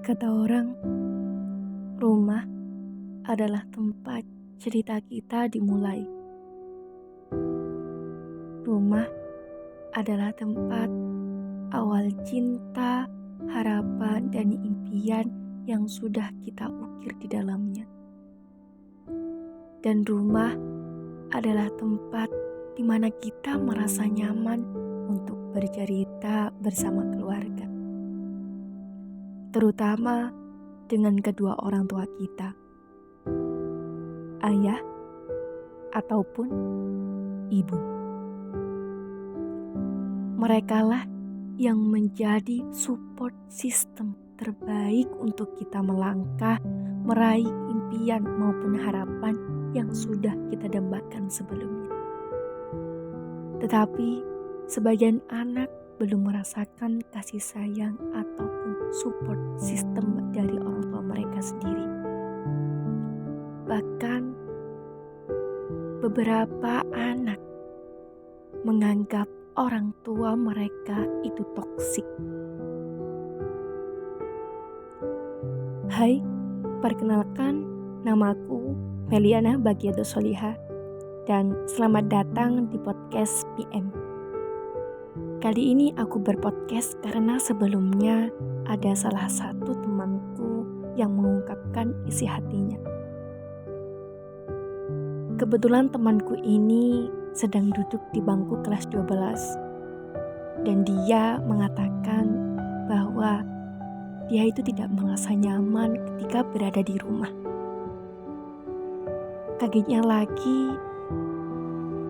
Kata orang, rumah adalah tempat cerita kita dimulai. Rumah adalah tempat awal cinta, harapan, dan impian yang sudah kita ukir di dalamnya. Dan rumah adalah tempat di mana kita merasa nyaman untuk bercerita bersama keluarga. Terutama dengan kedua orang tua kita, ayah ataupun ibu. Merekalah yang menjadi support system terbaik untuk kita melangkah, meraih impian maupun harapan yang sudah kita dambakan sebelumnya. Tetapi sebagian anak belum merasakan kasih sayang ataupun support system dari orang tua mereka sendiri. Bahkan beberapa anak menganggap orang tua mereka itu toksik. Hai, perkenalkan, namaku Meliana Bagiado Soliha dan selamat datang di podcast PM. Kali ini aku berpodcast karena sebelumnya ada salah satu temanku yang mengungkapkan isi hatinya. Kebetulan temanku ini sedang duduk di bangku kelas 12 dan dia mengatakan bahwa dia itu tidak merasa nyaman ketika berada di rumah. Kagetnya lagi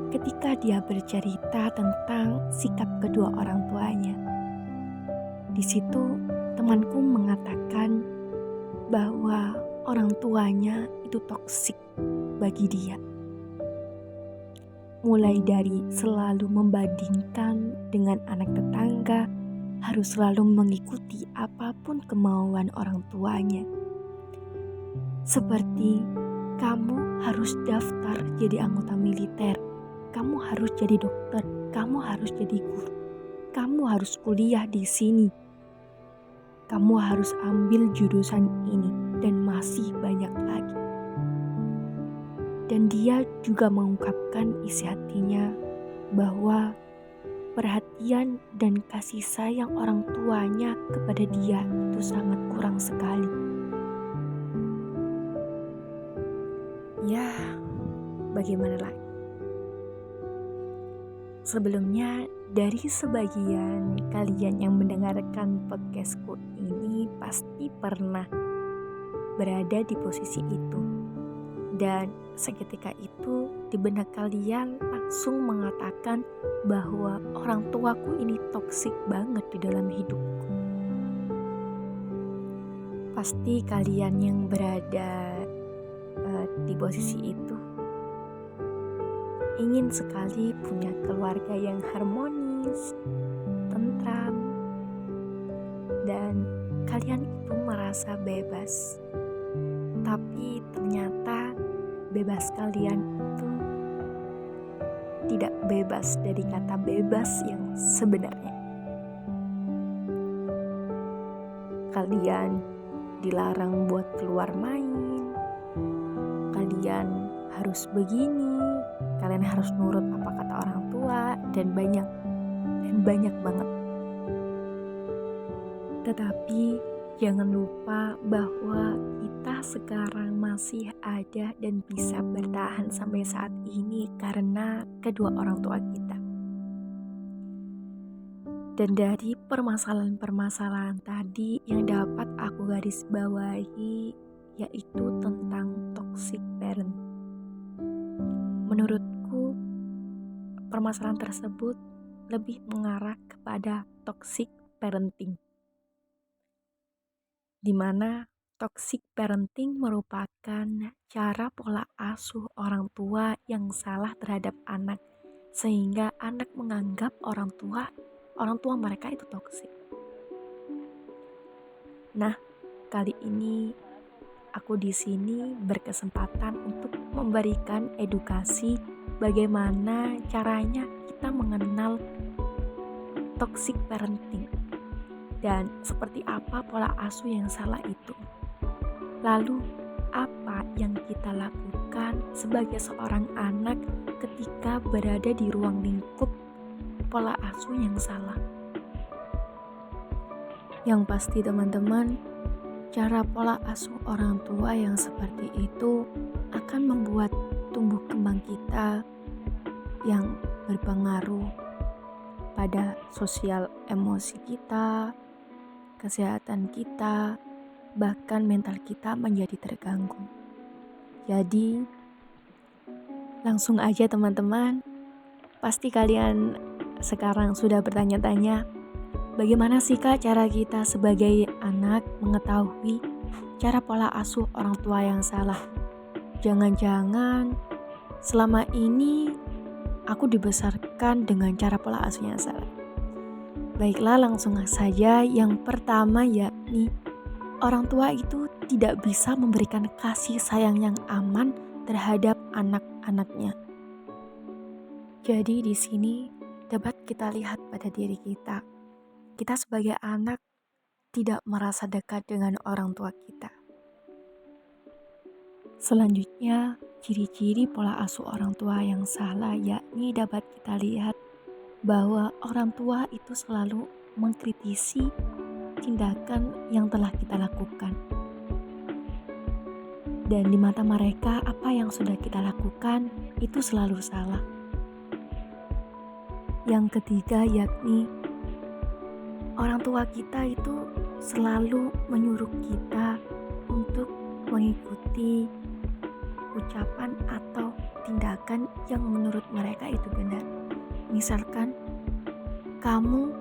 ketika dia bercerita tentang sikap kedua orang tuanya. Di situ temanku mengatakan bahwa orang tuanya itu toksik bagi dia. Mulai dari selalu membandingkan dengan anak tetangga, harus selalu mengikuti apapun kemauan orang tuanya. Seperti kamu harus daftar jadi anggota militer, kamu harus jadi dokter, kamu harus jadi guru, kamu harus kuliah di sini, kamu harus ambil jurusan ini, dan masih banyak lagi. Dan dia juga mengungkapkan isi hatinya bahwa perhatian dan kasih sayang orang tuanya kepada dia itu sangat kurang sekali. Ya, bagaimana lagi? Sebelumnya, dari sebagian kalian yang mendengarkan podcastku ini pasti pernah berada di posisi itu. Dan seketika itu di benak kalian langsung mengatakan bahwa orang tuaku ini toksik banget di dalam hidupku. Pasti kalian yang berada di posisi itu ingin sekali punya keluarga yang harmonis, tentram, dan kalian itu merasa bebas. Tapi ternyata bebas kalian itu tidak bebas dari kata bebas yang sebenarnya. Kalian dilarang buat keluar main, kalian harus begini, kalian harus nurut apa kata orang tua, dan banyak banget. Tetapi jangan lupa bahwa kita sekarang masih ada dan bisa bertahan sampai saat ini karena kedua orang tua kita. Dan dari permasalahan-permasalahan tadi yang dapat aku garis bawahi yaitu tentang toxic parent. Menurutku permasalahan tersebut lebih mengarah kepada toxic parenting, di mana toxic parenting merupakan cara pola asuh orang tua yang salah terhadap anak, sehingga anak menganggap orang tua mereka itu toksik. Nah, kali ini aku di sini berkesempatan untuk memberikan edukasi bagaimana caranya kita mengenal toxic parenting. Dan seperti apa pola asuh yang salah itu? Lalu, apa yang kita lakukan sebagai seorang anak ketika berada di ruang lingkup pola asuh yang salah? Yang pasti teman-teman, cara pola asuh orang tua yang seperti itu akan membuat tumbuh kembang kita yang berpengaruh pada sosial emosi kita, kesehatan kita, bahkan mental kita menjadi terganggu. Jadi, langsung aja teman-teman, pasti kalian sekarang sudah bertanya-tanya, bagaimana sih Kak cara kita sebagai anak mengetahui cara pola asuh orang tua yang salah? Jangan-jangan selama ini aku dibesarkan dengan cara pola asuh yang salah. Baiklah, langsung saja. Yang pertama yakni orang tua itu tidak bisa memberikan kasih sayang yang aman terhadap anak-anaknya. Jadi di sini dapat kita lihat pada diri kita. Kita sebagai anak tidak merasa dekat dengan orang tua kita. Selanjutnya, ciri-ciri pola asuh orang tua yang salah yakni dapat kita lihat bahwa orang tua itu selalu mengkritisi tindakan yang telah kita lakukan. Dan di mata mereka, apa yang sudah kita lakukan itu selalu salah. Yang ketiga yakni orang tua kita itu selalu menyuruh kita untuk mengikuti ucapan atau tindakan yang menurut mereka itu benar. Misalkan, kamu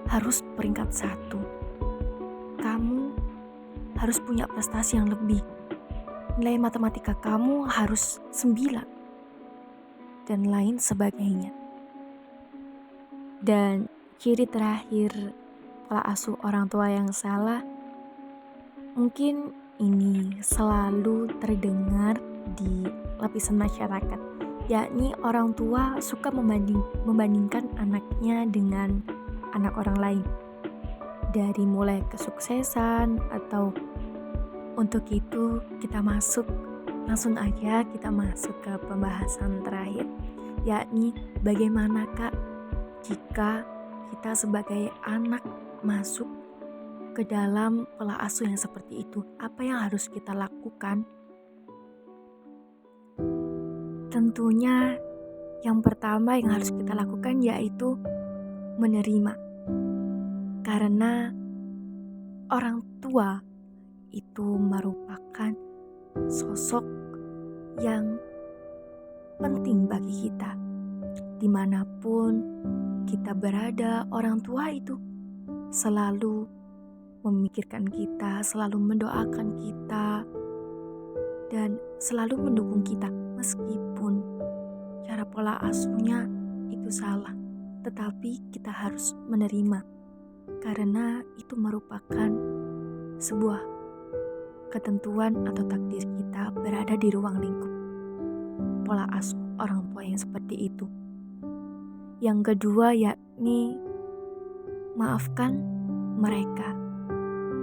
harus peringkat 1, kamu harus punya prestasi yang lebih, nilai matematika kamu harus 9, dan lain sebagainya. Dan ciri terakhir pola asuh orang tua yang salah, mungkin ini selalu terdengar di lapisan masyarakat, yakni orang tua suka membandingkan anaknya dengan anak orang lain. Dari mulai kesuksesan atau untuk itu langsung aja kita masuk ke pembahasan terakhir, yakni bagaimana Kak jika kita sebagai anak masuk ke dalam pola asuh yang seperti itu, apa yang harus kita lakukan? Tentunya yang pertama yang harus kita lakukan yaitu menerima. Karena orang tua itu merupakan sosok yang penting bagi kita. Dimanapun kita berada, orang tua itu selalu memikirkan kita, selalu mendoakan kita, dan selalu mendukung kita meskipun cara pola asuhnya itu salah. Tetapi kita harus menerima karena itu merupakan sebuah ketentuan atau takdir kita berada di ruang lingkup pola asuh orang tua yang seperti itu. Yang kedua yakni maafkan mereka.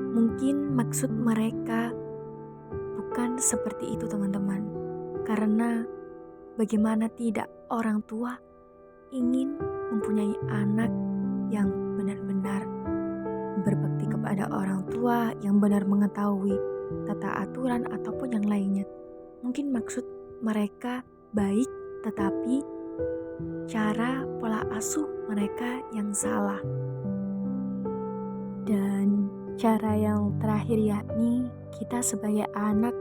Mungkin maksud mereka bukan seperti itu teman-teman. Karena bagaimana tidak orang tua ingin mempunyai anak yang benar-benar berbakti kepada orang tua, yang benar mengetahui tata aturan ataupun yang lainnya. Mungkin maksud mereka baik, tetapi cara pola asuh mereka yang salah. Dan cara yang terakhir yakni kita sebagai anak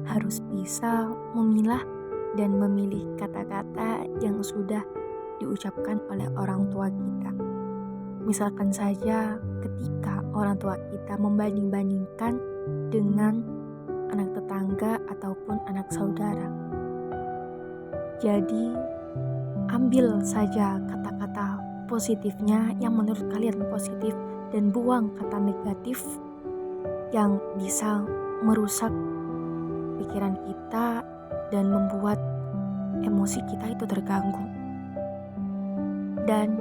harus bisa memilah dan memilih kata-kata yang sudah diucapkan oleh orang tua kita. Misalkan saja ketika orang tua kita membanding-bandingkan dengan anak tetangga ataupun anak saudara. Jadi ambil saja kata-kata positifnya yang menurut kalian positif dan buang kata negatif yang bisa merusak pikiran kita dan membuat emosi kita itu terganggu. Dan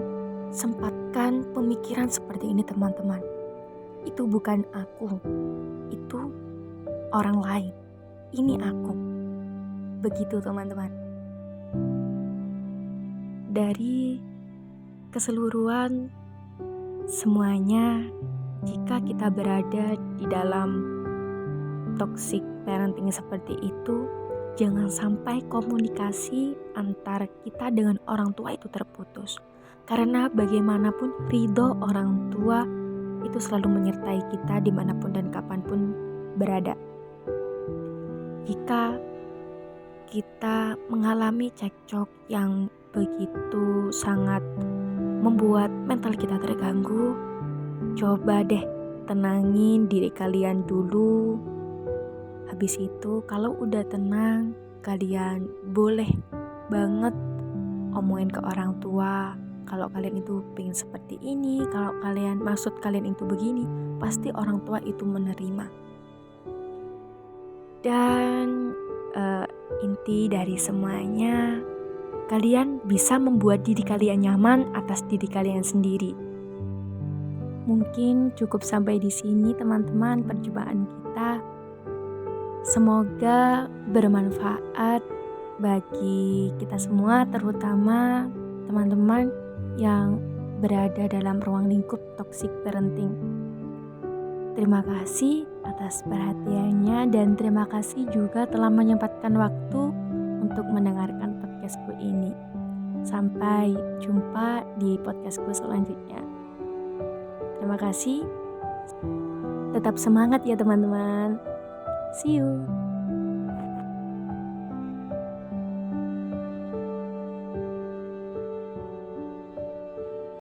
sempatkan pemikiran seperti ini teman-teman. Itu bukan aku, itu orang lain. Ini aku. Begitu teman-teman. Dari keseluruhan semuanya, jika kita berada di dalam toxic parenting seperti itu, jangan sampai komunikasi antara kita dengan orang tua itu terputus. Karena bagaimanapun ridho orang tua itu selalu menyertai kita dimanapun dan kapanpun berada. Jika kita mengalami cekcok yang begitu sangat membuat mental kita terganggu, coba deh tenangin diri kalian dulu. Habis itu kalau udah tenang, kalian boleh banget omongin ke orang tua. Kalau kalian itu pengen seperti ini, kalau maksud kalian itu begini, pasti orang tua itu menerima. Dan inti dari semuanya, kalian bisa membuat diri kalian nyaman atas diri kalian sendiri. Mungkin cukup sampai di sini teman-teman perjumpaan kita. Semoga bermanfaat bagi kita semua, terutama teman-teman yang berada dalam ruang lingkup toxic parenting. Terima kasih atas perhatiannya dan terima kasih juga telah menyempatkan waktu untuk mendengarkan podcastku ini. Sampai jumpa di podcastku selanjutnya. Terima kasih. Tetap semangat ya teman-teman. See you.